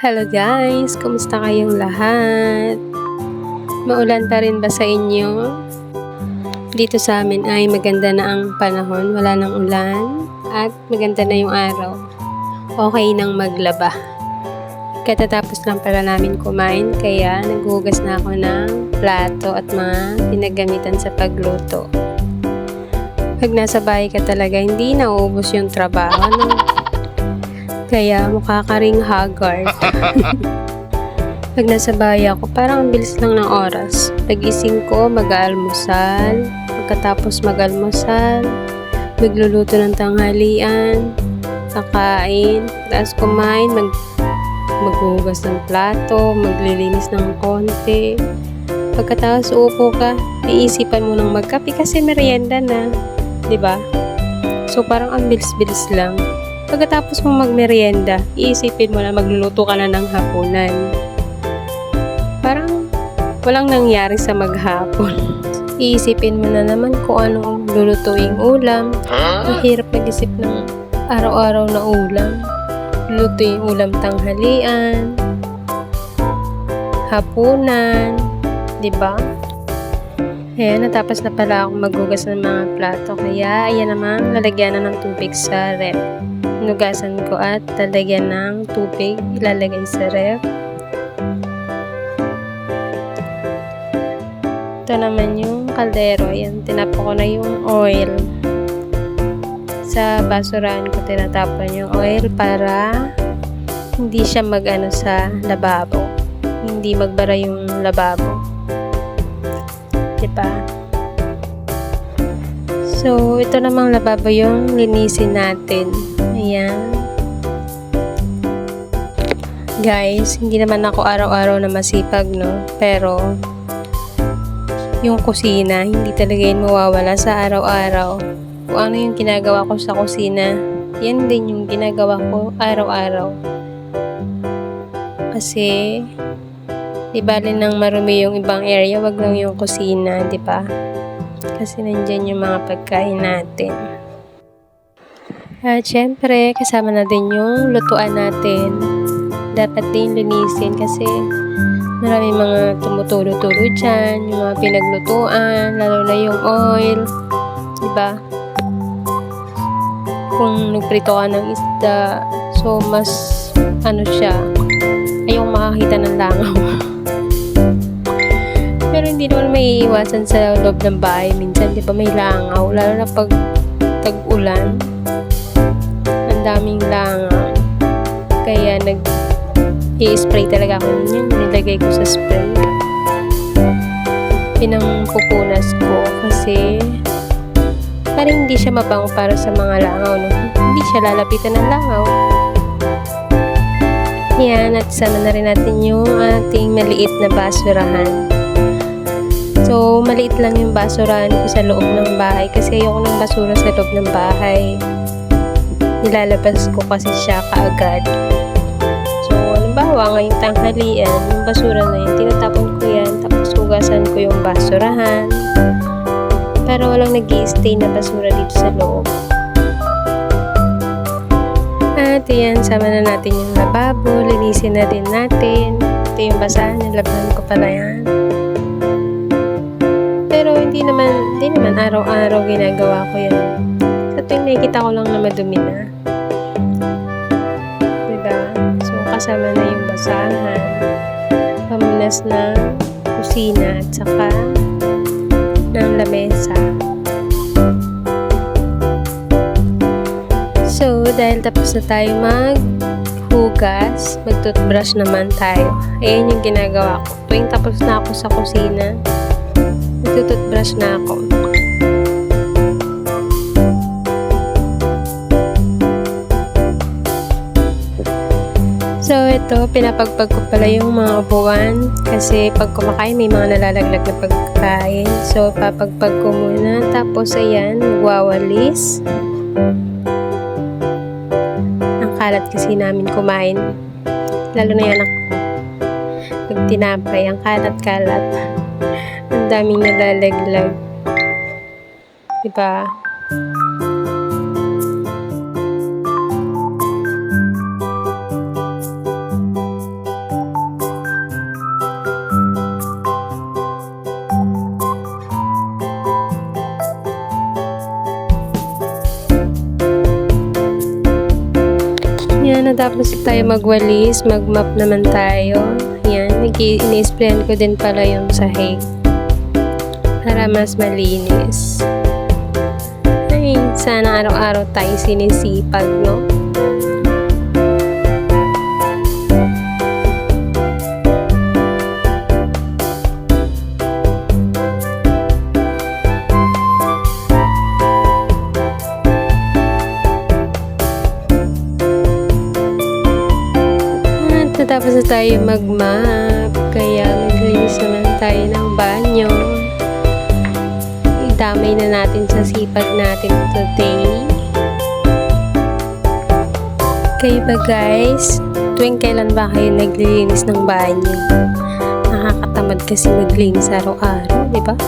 Hello guys! Kumusta kayong lahat? Maulan pa rin ba sa inyo? Dito sa amin ay maganda na ang panahon, wala nang ulan at maganda na yung araw. Okay nang maglaba. Katatapos lang pala namin kumain kaya naghuhugas na ako ng plato at mga pinagamitan sa pagluto. Pag nasa bahay ka talaga, hindi nauubos yung trabaho, no? Kaya mukha ka ring haggard. Pag nasa bahay ako, parang ang bilis lang ng oras. Pag-gising ko, mag-aalmusal. Pagkatapos mag-almusal, magluluto ng tanghalian, kakain, tapos kumain, maghuhugas ng plato, maglilinis ng konti. Pagkatapos uupo ka, iisipan mo ng magkape kasi merienda na. 'Di ba? So parang ang bilis-bilis lang. Pagkatapos mo magmerienda, iisipin mo na magluluto ka na ng hapunan. Parang walang nangyari sa maghapon. Iisipin mo na naman kung anong lulutuing ulam. Mahirap mag-isip ng araw-araw na ulam. Lulutuing ulam tanghalian, hapunan, 'di ba? Ayan, natapos na pala akong maghugas ng mga plato. Kaya, ayan naman, lalagyan na ng tubig sa ref. Hinugasan ko at lalagyan ng tubig, ilalagay sa ref. Ito naman yung kaldero. Ayan, tinapo ko na yung oil. Sa basurahan ko tinatapon yung oil para hindi siya mag-ano sa lababo. Hindi magbara yung lababo. Diba? So, ito namang lababo yung linisin natin. Ayan. Guys, hindi naman ako araw-araw na masipag, no? Pero, yung kusina, hindi talaga yun mawawala sa araw-araw. Kung ano yung ginagawa ko sa kusina, yan din yung ginagawa ko araw-araw. Kasi, di bali nang marumi yung ibang area, wag lang yung kusina, di ba? Kasi nandyan yung mga pagkain natin. At syempre, kasama na din yung lutuan natin. Dapat din linisin kasi marami mga tumutulo-tulo dyan, yung mga pinaglutuan, lalo na yung oil, di ba? Kung nagprito ka ng isda, so mas, ano siya, ayong makakita ng langaw. Pero hindi naman may iiwasan sa loob ng bahay. Minsan, di ba may langaw, lalo na pag tag-ulan. Ang daming langaw. Kaya i-spray talaga ako yun. Nilagay ko sa spray. Pinangpupunas ko kasi parang hindi siya mabango para sa mga langaw. No? Hindi siya lalapitan ng langaw. Yan, at sana na rin natin yung ating maliit na basurahan. So, maliit lang yung basurahan ko sa loob ng bahay kasi ayoko ng basura sa loob ng bahay. Nilalabas ko kasi siya kaagad. So, halimbawa, ngayong tanghalian, yung basura na yun, tinatapon ko yan, tapos hugasan ko yung basurahan para walang nag-i-stay na basura dito sa loob. At yan, sama na natin yung lababo, linisin na din natin. Ito yung basahan, nilabhan ko pala yan. Pero hindi naman araw-araw ginagawa ko yan. Sa tuwing nakikita ko lang na madumi na. Diba? So, kasama na yung basahan, pamunas ng kusina at saka ng lamesa. So, dahil tapos na tayo maghugas, mag-toothbrush naman tayo. Ayan yung ginagawa ko. Tuwing tapos na ako sa kusina, mag-toothbrush na ako. So, ito, pinapagpag ko pala yung mga upuan kasi pag kumakain, may mga nalalaglag na pagkain. So, papagpag ko muna. Tapos, ayan, magwawalis. Ang kalat kasi namin kumain. Lalo na yan ako. Pag tinapay, ang kalat-kalat. Ang daming nalalaglag. Diba? Natapos tayo magwalis, magmap naman tayo. Ayan, ini-sprayan ko din pala yung sahig para mas malinis. Ay, sana araw-araw tayo sinisipag, no? Tapos na tayo mag-map, kaya maglinis naman tayo ng banyo. Idamay na natin sa sipag natin today. Kayo ba guys, tuwing kailan ba kayo naglilinis ng banyo? Nakakatamad kasi maglinis araw-araw, di ba?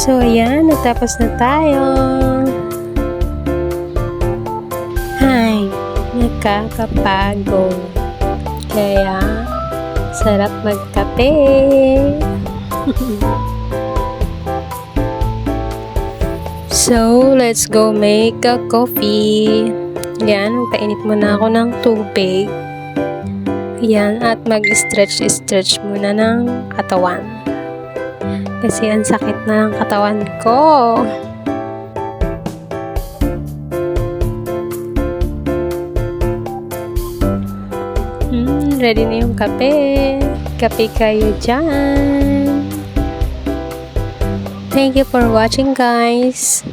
So, ayan, natapos na tayo. Ay, nakakapagod. Kaya, sarap magkape. So, let's go make a coffee. Yan, magpainit muna ako ng tubig. Yan, at mag-stretch muna ng katawan. Kasi ang sakit na ng katawan ko. Ready na yung kape. Kape kayo dyan. Thank you for watching, guys.